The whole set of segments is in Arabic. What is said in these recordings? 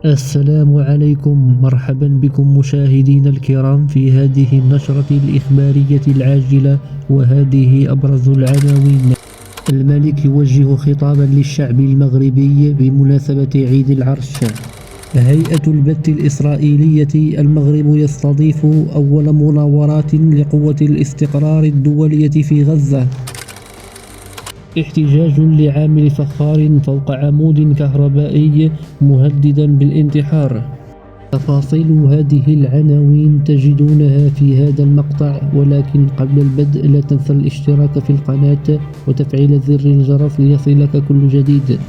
السلام عليكم، مرحبا بكم مشاهدينا الكرام في هذه النشرة الإخبارية العاجلة، وهذه أبرز العناوين. الملك يوجه خطابا للشعب المغربي بمناسبة عيد العرش. هيئة البث الإسرائيلية: المغرب يستضيف أول مناورات لقوة الاستقرار الدولية في غزة. احتجاج لعامل فخار فوق عمود كهربائي مهددا بالانتحار. تفاصيل هذه العناوين تجدونها في هذا المقطع، ولكن قبل البدء لا تنسى الاشتراك في القناة وتفعيل زر الجرس ليصلك كل جديد.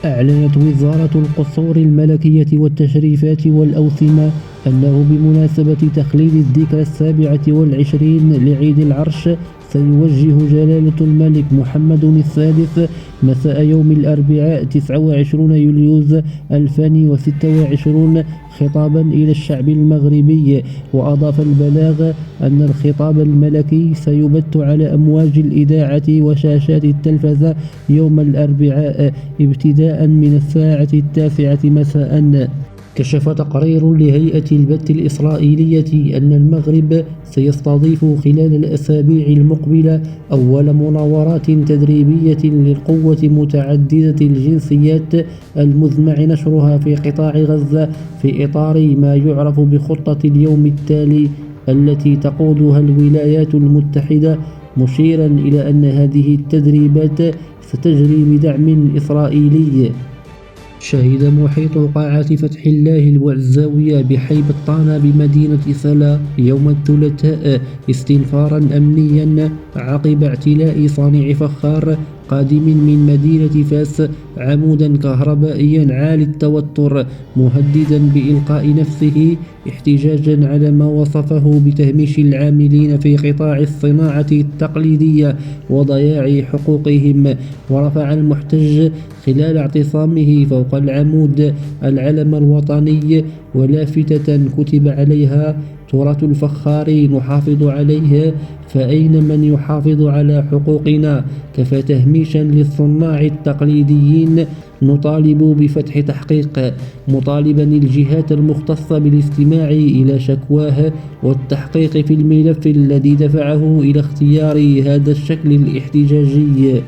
أعلنت وزارة القصور الملكية والتشريفات والأوسمة أنه بمناسبة تخليد الذكرى 27 لعيد العرش سيوجه جلالة الملك محمد الثالث مساء يوم الأربعاء 29 يوليوز 2026 خطابا إلى الشعب المغربي. وأضاف البلاغ أن الخطاب الملكي سيبث على أمواج الإذاعة وشاشات التلفزة يوم الأربعاء ابتداء من الساعة 9 مساء. كشف تقرير لهيئة البث الإسرائيلية أن المغرب سيستضيف خلال الأسابيع المقبلة أول مناورات تدريبية للقوة متعددة الجنسيات المزمع نشرها في قطاع غزة في إطار ما يعرف بخطة اليوم التالي التي تقودها الولايات المتحدة، مشيرا إلى أن هذه التدريبات ستجري بدعم إسرائيلي. شهد محيط قاعة فتح الله الوعزاوية بحي بطانة بمدينة سلا يوم الثلاثاء استنفارا أمنيا عقب اعتلاء صانع فخار قادم من مدينة فاس عمودا كهربائيا عالي التوتر، مهددا بإلقاء نفسه احتجاجا على ما وصفه بتهميش العاملين في قطاع الصناعة التقليدية وضياع حقوقهم. ورفع المحتج خلال اعتصامه فوق العمود العلم الوطني ولافتة كتب عليها: تراث الفخار نحافظ عليه، فأين من يحافظ على حقوقنا؟ كفى تهميشا للصناع التقليديين، نطالب بفتح تحقيق، مطالبا الجهات المختصة بالاستماع إلى شكواه والتحقيق في الملف الذي دفعه إلى اختيار هذا الشكل الاحتجاجي.